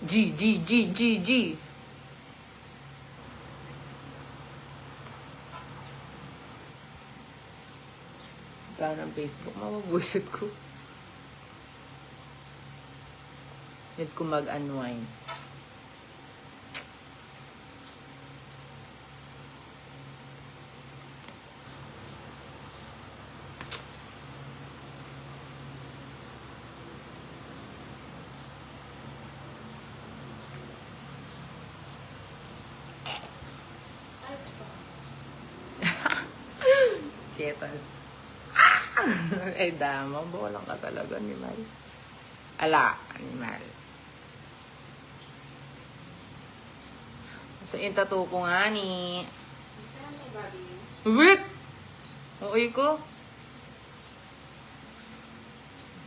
G, G, G, G, G. Gana ng Facebook, mababusit ko. Need ko mag-unwind. Ketas. Ay, dama. Bolang ka talaga, animal. Ala, animal. Sa intato ko nga ni. Saan may babi? Wait! Uy ko.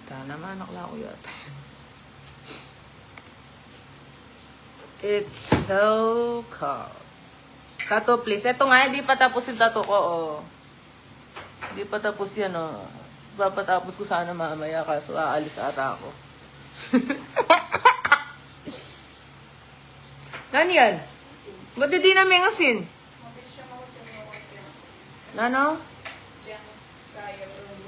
Ika naman, nakla ko yata. It's so cold. Tato, please. Ito nga, hindi pa tapos yung tato ko, oh. Hindi pa tapos yan, oh. Papatapos ko sana mamaya kaso aalis ata ako. Ano yan? Ba't hindi namin asin? Mabilis siya mawala yung water. Ano? Diyan, kaya room.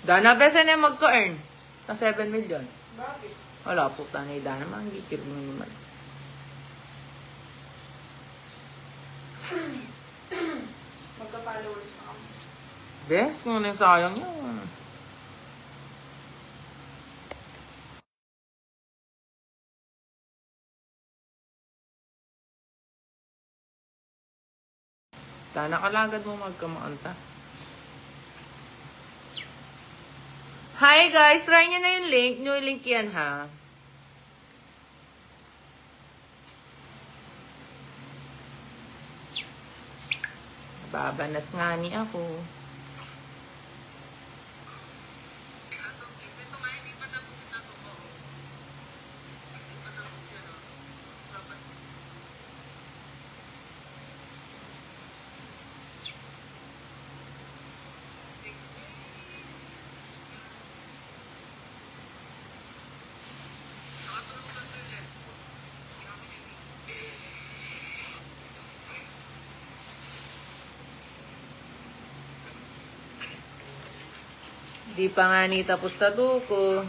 Dana, besa na magka-earn. Na 7 million. Bakit? Wala po, tanay Dana. Manggikir mo naman. Magka-followers na kami. Bes, kung ano yung sayang yun. Dana, kalagad mo magkamaanta. Hi guys! Try nyo na yung link. New link yan ha. Babanas nga ni ako. Di pa nga ni tapos tattoo ko.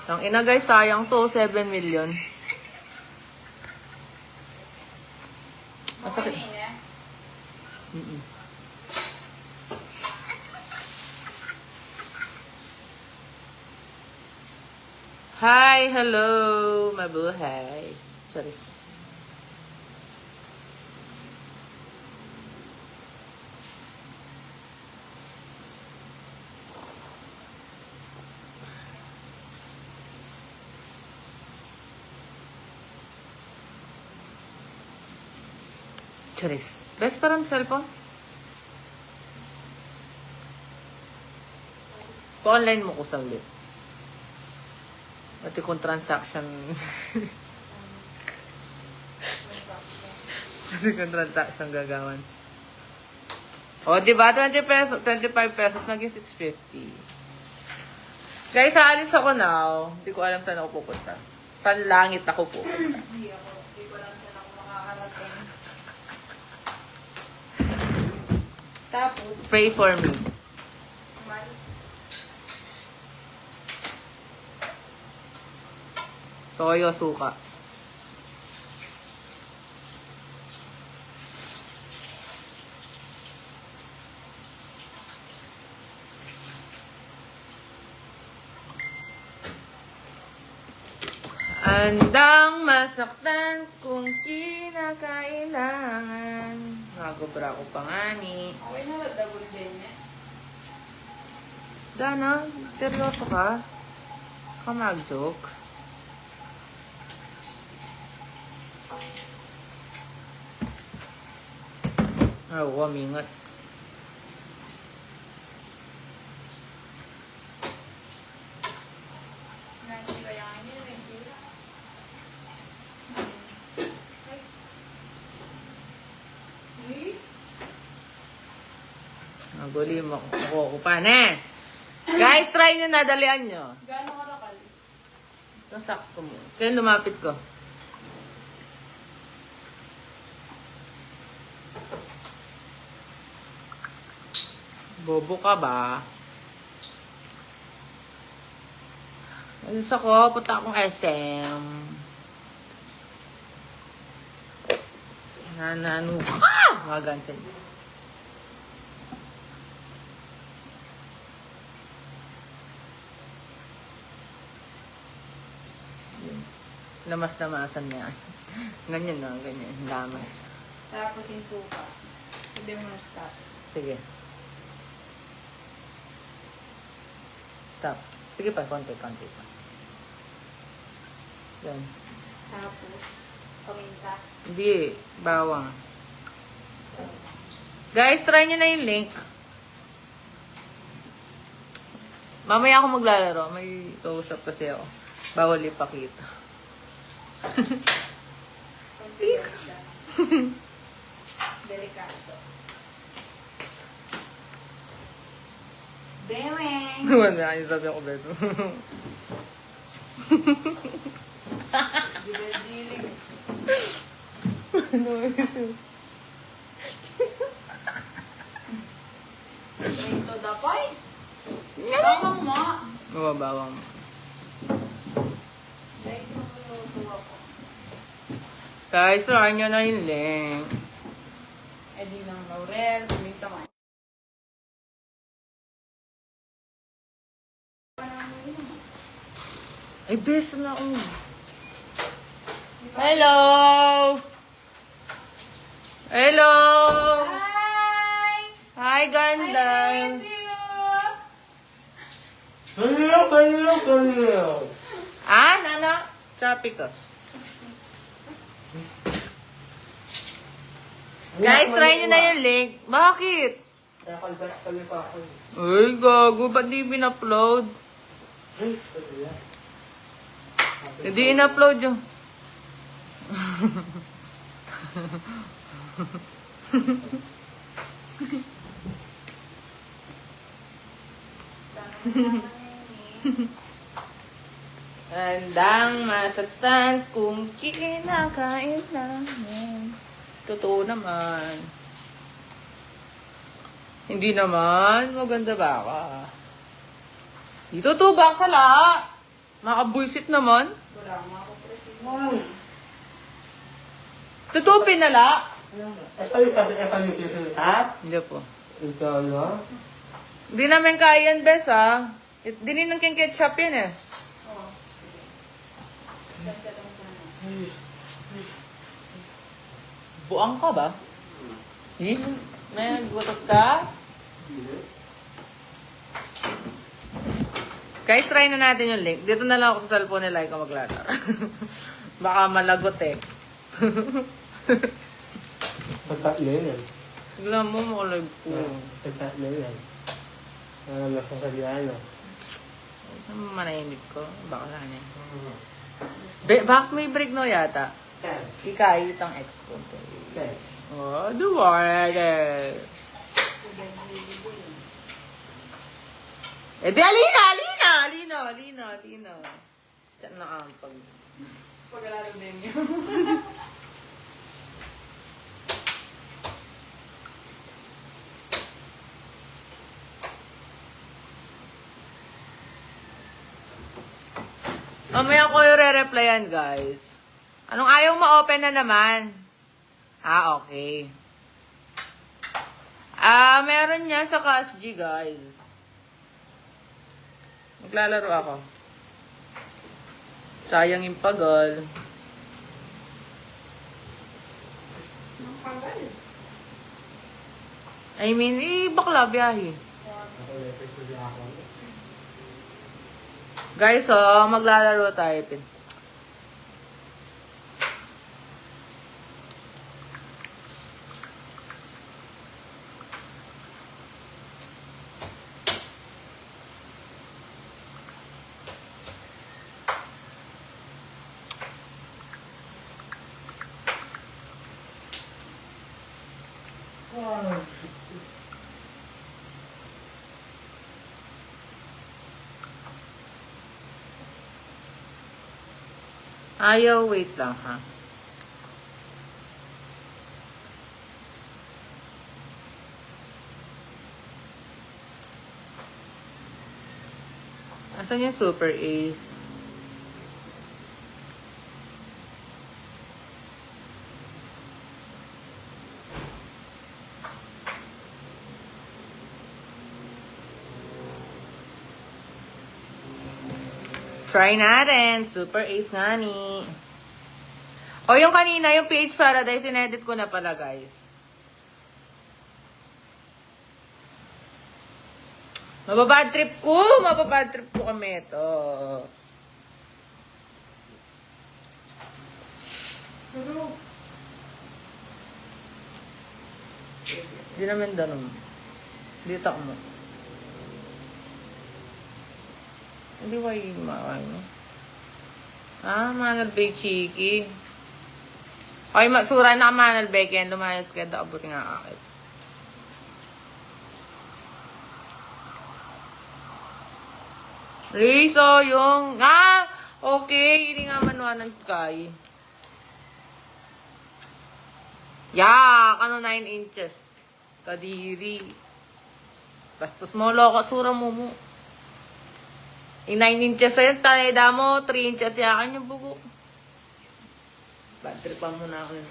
Ang ina guys, sayang to, 7 million. Masakit. Okay na. Hi, hello, mabuhay. Sorry. Charis. Best parang cellphone? Pa-online mo ko saglit. Pati kung transaction. Pati kung transaction gagawan. O, diba? 20 pesos, 25 pesos, naging 650. Guys, aalis ako now. Hindi ko alam saan ako pupunta. Saan langit ako pupunta. Hindi ko alam saan ako makakarating. Tapos, Pray for me. mal. Toyo, suka. Andang masaktan kung kinakailangan. Nagobra ko pa nga ni. Okay na, double din niya. Dana, seryoso ka? Ka mag-joke? Oo, mingat. Nasi kaya nga niya, nasi. Ay. Naguli mo. Ako pa na. Guys, try nyo na. Dalian nyo. Gano'ng karakal? Nasakto mo. Kaya lumapit ko. Bobo ka ba? Alis ako. Punta akong SM. Nanano ka! Mga gansan. Lamas-lamasan niya. Ganyan na, ganyan. Lamas. Tapos yung suka. Sabi mo na stop. Sige. Stop. Sige pa, konti pa. Yan. Tapos, paminta. Hindi, bawang. Guys, try nyo na yung link. Mamaya ako maglalaro. May kausap kasi ako. Bawal ipakita. Pagbigas lang. Delikado. Beweng! Wala, yung sabi ako beso. Gilig-gilig. Ano beso? Straight to the point. Bawang mo. Bawang. Guys, magluluto ako. Guys, try nyo na yung link. Eh di ng laurel, paminta man. Ay, beso na ako. Hello! Hello! Hi! Hi, ganda! I miss you! Ah, nana? Choppy ko. Guys, try nyo na yung link. Bakit? Ay, gago. Ba't di bin-upload? Hindi in-upload yung... Handang masaktan kung kinakain namin. Totoo naman. Hindi naman. Maganda ba ka? Dito to, baka la. Makabuisit naman. Wala nga ako precision. Totoo pinala. Ito yung pag-epalitisin Hindi po. Ikaw na? Hindi namin kaya yan, Bes, ha? Dinin ng king ketchup yan, eh. Oo. Sige. Ganda tong sana. Buang ka ba? Hindi. Nagbutot ka? Guys, try na natin yung link. Dito na lang ako sa cellphone nila ikaw maglalaro. Baka malagot eh. Pagkatlin yan. Sigla mo, makalive ko. Pagkatlin yan. Masasabihan na. Ano manahimik ko? Baka lang yan. Bakit may break no yata? Ikait ang ex ko. Okay. Oh, duwag. Eh di, alina! Yan na ang Pag-alalam din niyo. Mamaya ko yung re-replyan, guys. Anong ayaw ma-open na naman? Ah, okay. Meron yan sa KSG, guys. Maglalaro ako. Sayang yung pagal. Ang kagal. I mean, bakla biyahe. Guys, maglalaro tayo. Ayaw, wait lang ha. Asan yung Super Ace? Try natin. Super Ace nga ni. O yung kanina, yung PH Paradise, in-edit ko na pala, guys. Mababad trip ko! Mababad trip ko kami ito. Hindi naman ganun. Dito mo. Hindi ba yung ano? Manal Bay Chiki. Okay, sura na Manal Bay. Kaya lumayas ka daw. Abot nga akit. Riso, yung... Okay. Hindi nga manuan ng sky. Yak! Ano 9 inches? Kadiri. Bastos mo, loko. Sura mo mo. Yung 9 inches sa'yo, taleda mo, 3 inches yakan yung bugo. Bad tripan mo na ako yun.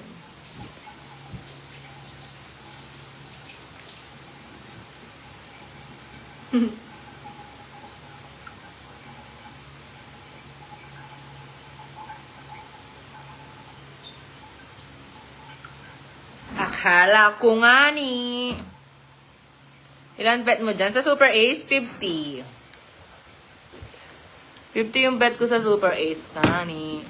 Akala ko nga ni. Ilan bet mo dyan? Sa Super Ace, 50. 50 yung bet ko sa Super Ace. Kani.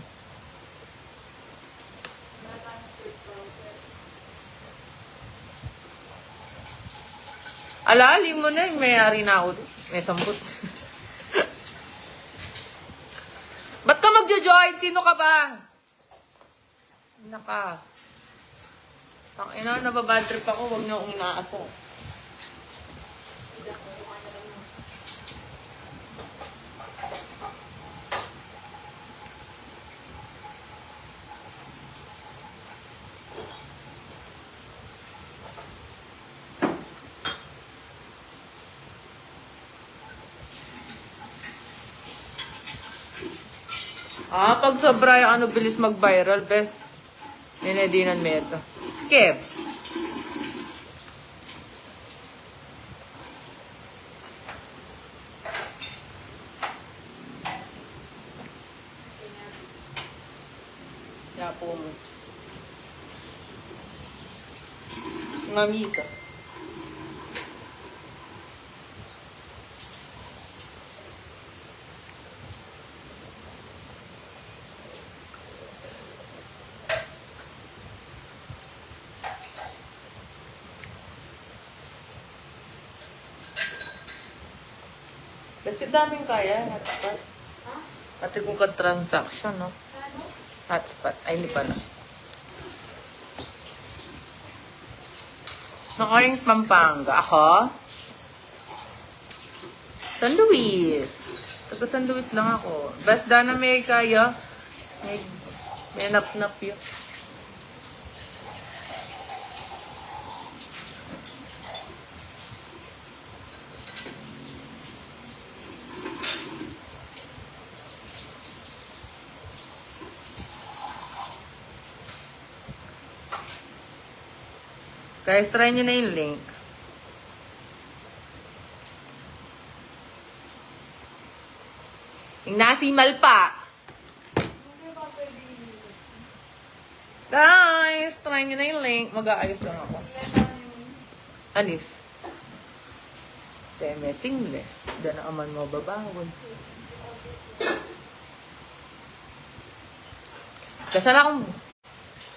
Alali mo na. Mayari na ako. May samput. Ba't ka magjo-join? Sino ka ba? Naka. Ina, nababad trip ako. Huwag niyo akong inaasa. Pag sobra yung ano, bilis mag-viral, best. Ninedinan meta. Kevs. Yapo mo. Mamita. Kasi daming kaya, hotspot. Ha? Pati kung ka-transaction, no? Sa ano? Hotspot. Ay, hindi pala. Nakaring Pampanga. Ako? San Luis. Taga San Luis lang ako. Basta na may kaya. May nap-nap yun. Guys, try nyo na yung link. Yung nasimal pa. Hindi ba pwede i-use? Guys, try nyo na yung link. Mag-aayos lang ako. Ilan lang yung... Alis. Teme, single. Diyan na aman mo babawon. Kasala akong...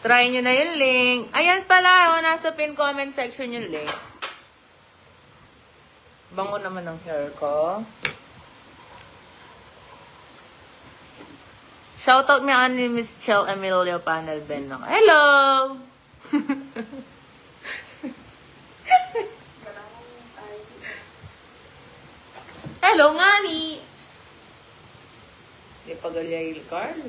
Try nyo na yung link. Ayan pala, nasa pin comment section yung link. Bango naman ng hair ko. Shoutout niya ni Miss Chel Emilio Panel Benok. Hello! Hello, Ngani! Ipagalyay Carl.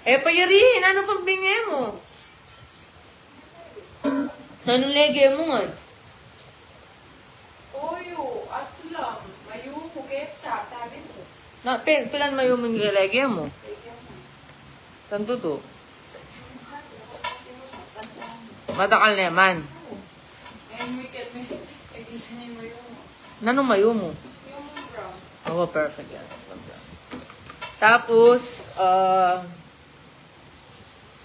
Eh, payarin! Ano pang bingi mo? Anong lege mo nga? Oyo, aslam, mayuko, ketchup, sabi mo. Pilan mayo mong lege mo? Bigyan mo. Tanto to? Matakal naman. May isa niya mayuko. Nanong mayo mo? Yung brown. Oo, perfect yan. Tapos,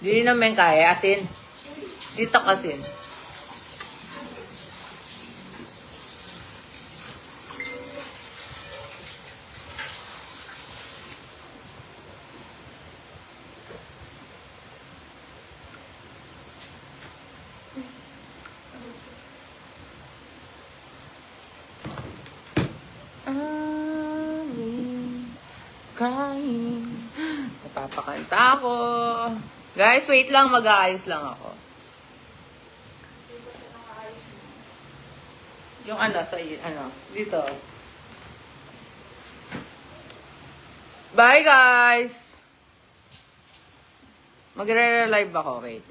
hindi naman kaya. Asin. Dito kasin. Crying. Napapakanta ako. Guys, wait lang. Mag-aayos lang ako. Yung ano, dito. Bye, guys! Magre-live ako. Wait.